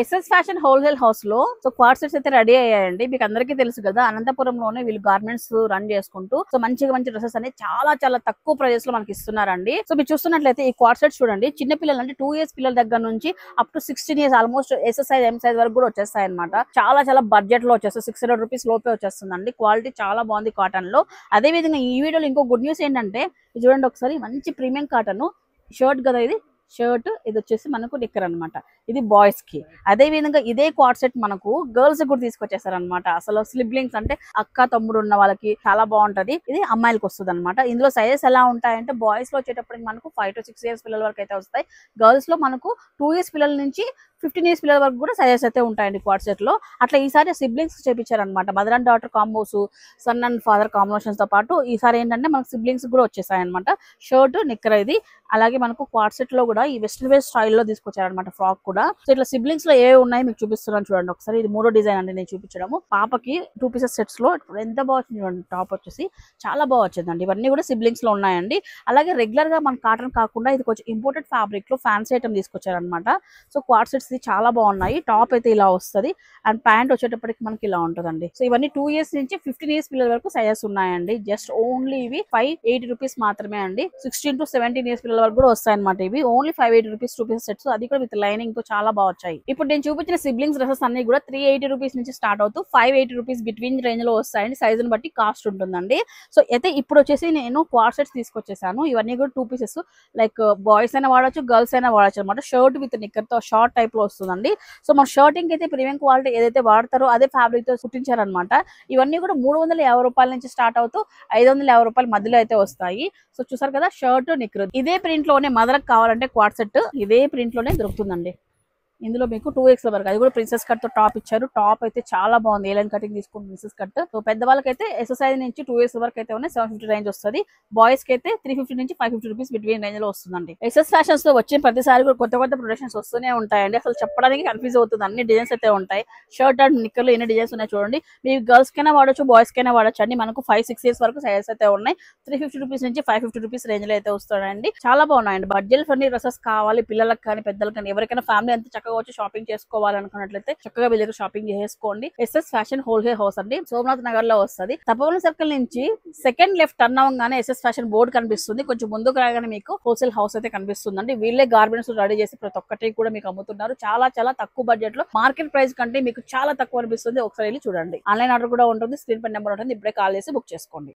SS fashion wholesale house లో so క్వార్ట్ sets అయితే రెడీ అయ్యాయండి. మీకు అందరికీ తెలుసు కదా, అనంతపురంలోనే వీళ్ళు గార్మెంట్స్ రన్ చేసుకుంటూ సో మంచి డ్రెస్సెస్ అనేది చాలా చాలా తక్కువ ప్రైజెస్ లో మనకి ఇస్తున్నారండి. సో మీరు చూస్తున్నట్లయితే ఈ క్వార్ట్ సెట్స్ చూడండి, చిన్న పిల్లలు అంటే 2 years పిల్లల దగ్గర నుంచి up to 16 years almost SS size M size వరకు కూడా వచ్చేస్తాయి అనమాట. చాలా చాలా బడ్జెట్ లో వచ్చేస్తాయి, 600 రూపీస్ లోపే వచ్చేస్తుందండి. క్వాలిటీ చాలా బాగుంది కాటన్ లో. అదే విధంగా ఈ వీడియోలో ఇంకో గుడ్ న్యూస్ ఏంటంటే, ఇది చూడండి ఒకసారి, మంచి ప్రీమియం కాటన్ షర్ట్ కదా ఇది. షర్ట్ ఇది వచ్చేసి మనకు నిక్కర్ అనమాట. ఇది బాయ్స్ కి. అదే విధంగా ఇదే క్వార్ట్ సెట్ మనకు గర్ల్స్ కూడా తీసుకొచ్చేసారు అనమాట. అసలు స్లిబ్లింగ్స్ అంటే అక్క తమ్ముడు ఉన్న వాళ్ళకి చాలా బాగుంటది. ఇది అమ్మాయిలకు వస్తుంది అనమాట. ఇందులో సైజెస్ ఎలా ఉంటాయంటే, బాయ్స్ లో వచ్చేటప్పటికి మనకు 5 to 6 years పిల్లల వరకు అయితే వస్తాయి. గర్ల్స్ లో మనకు 2 years పిల్లల నుంచి 15 years పిల్లల వరకు కూడా సైజెస్ అయితే ఉంటాయండి క్వార్ట్ సెట్ లో. అట్లా ఈసారి సిబ్లింగ్స్ చేపించారనమాట. Mother and daughter combos, son and father combinations తో పాటు ఈసారి ఏంటంటే మనకు సిబ్లింగ్స్ కూడా వచ్చేసాయి అనమాట. షర్ట్ నిక్కర్ ఇది. అలాగే మనకు క్వార్ట్ సెట్ లో కూడా ఈ వెస్టర్న్ వేర్ స్టైల్లో తీసుకొచ్చారనమాట ఫ్రాక్ కూడా. సో ఇట్లా సిబ్లింగ్స్ లో ఏ ఉన్నాయి మీకు చూపిస్తున్నాను చూడండి ఒకసారి. ఇది 3వ డిజైన్ అండి నేను చూపించడము. పాపకి 2 pieces సెట్స్ లో ఎంత బాగా వచ్చింది చూడండి. టాప్ వచ్చేసి చాలా బాగా వచ్చిందండి. ఇవన్నీ కూడా సిబ్లింగ్స్ లో ఉన్నాయండి. అలాగే రెగ్యులర్ గా మన కాటన్ కాకుండా ఇది కొంచెం ఇంపోర్టెడ్ ఫ్యాబ్రిక్ లో ఫ్యాన్సీ ఐటమ్ తీసుకొచ్చారనమాట. సో క్వార్ట్ సెట్స్ చాలా బాగున్నాయి. టాప్ అయితే ఇలా వస్తుంది అండ్ ప్యాంట్ వచ్చేటప్పటికి మనకి ఇలా ఉంటుందండి. సో ఇవన్నీ 2 years నుంచి 15 years పిల్లల వరకు సైజెస్ ఉన్నాయండి. జస్ట్ ఓన్లీ ఇవి 580 రూపీస్ మాత్రమే అండి. 16 to 17 years పిల్లల వరకు కూడా వస్తాయి అనమాట. ఇవి ఓన్లీ 580 రూపీస్ 2 pieces సెట్స్. అది కూడా విత్ లైనింగ్ తో చాలా బాగా వచ్చాయి. ఇప్పుడు నేను చూపించిన సిబ్లింగ్స్ డ్రెసెస్ అన్ని కూడా 380 రూపీస్ నుంచి స్టార్ట్ అవుతూ 580 రూపీస్ బిట్వీన్ రేంజ్ లో వస్తాయండి. సైజుని బట్టి కాస్ట్ ఉంటుందండి. సో అయితే ఇప్పుడు వచ్చేసి నేను క్వార్ట్ సెట్స్ తీసుకొచ్చేసాను. ఇవన్నీ కూడా 2 pieces లైక్ బాయ్స్ అయినా వాడచ్చు, గర్ల్స్ అయినా వాడచ్చు అనమాట. షర్ట్ విత్ నిక్కర్ తో షార్ట్ టైప్ లో వస్తుందండి. సో మన షర్టింగ్ అయితే ప్రీమియం క్వాలిటీ ఏదైతే వాడతారో అదే ఫ్యాబ్రిక్ తో కుట్టించారనమాట. ఇవన్నీ కూడా 350 రూపాయల నుంచి స్టార్ట్ అవుతూ 550 రూపాయల మధ్యలో అయితే వస్తాయి. సో చూసారు కదా, షర్ట్ నిక్కర్ ఇదే ప్రింట్ లోనే మదర్ కావాలంటే క్వార్ట్ సెట్ ఇదే ప్రింట్ లోనే దొరుకుతుందండి. ఇందులో మీకు 2x వరకు, అది కూడా ప్రిన్సెస్ కట్ తో టాప్ ఇచ్చారు. టాప్ అయితే చాలా బాగుంది. ఏలైన్ కటింగ్ తీసుకుని ప్రిన్సెస్ కట్. సో పెద్దవాళ్ళకైతే ఎక్సర్సైజ్ నుంచి 2x వరకు అయితే ఉన్నాయి. 750 రేంజ్ వస్తుంది. బాయ్స్ కి అయితే 350 నుంచి 550 రూపీస్ బిట్వీన్ రేంజ్ లో వస్తుందండి. ఎస్ఎస్ ఫ్యాషన్స్ లో వచ్చిన ప్రతిసారి కూడా కొత్త కొత్త ప్రొడక్షన్స్ వస్తూనే ఉంటాయండి. అసలు చెప్పడానికి కన్ఫ్యూజ్ అవుతుంది. అన్ని డిజైన్స్ అయితే ఉంటాయి. షర్ట్ అండ్ నిక్కర్లు ఎన్ని డిజైన్స్ ఉన్నాయి చూడండి. మీరు గర్ల్స్ కైనా వాడచ్చు, బాయ్స్ కైనా వాడచ్చు అండి. మనకు 5-6 years వరకు సైజెస్ అయితే ఉన్నాయి. 350 రూపీస్ నుంచి 550 రూపీస్ రేంజ్ లో అయితే వస్తాయండి. చాలా బాగున్నాయండి. బడ్జెట్ ఫ్రెండ్లీ డ్రెస్సెస్ కావాలి పిల్లలకు కానీ పెద్దలకు కానీ ఎవరికైనా ఫ్యామిలీ అంతా చక్కగా వచ్చి షాపింగ్ చేసుకోవాలనుకున్నట్లయితే చక్కగా వీళ్ళ దగ్గర షాపింగ్ చేసుకోండి. ఎస్ఎస్ ఫ్యాషన్ హోల్సేల్ హౌస్ అండి, సోమనాథ్ నగర్ లో వస్తుంది. తపోవన సర్కిల్ నుంచి సెకండ్ లెఫ్ట్ టర్న్ అవ్వగానే ఎస్ఎస్ ఫ్యాషన్ బోర్డు కనిపిస్తుంది. కొంచెం ముందుకు రాగానే మీకు హోల్సేల్ హౌస్ అయితే కనిపిస్తుందండి. వీళ్ళే గార్మెంట్స్ రెడీ చేసి ప్రతి ఒక్కటి కూడా మీకు అమ్ముతున్నారు. చాలా చాలా తక్కువ బడ్జెట్ లో, మార్కెట్ ప్రైస్ కంటే మీకు చాలా తక్కువ అనిపిస్తుంది. ఒకసారి వెళ్ళి చూడండి. ఆన్లైన్ ఆర్డర్ కూడా ఉంటుంది. స్క్రీన్ పై నెంబర్ ఉంటుంది. ఇప్పుడే కాల్ చేసి బుక్ చేసుకోండి.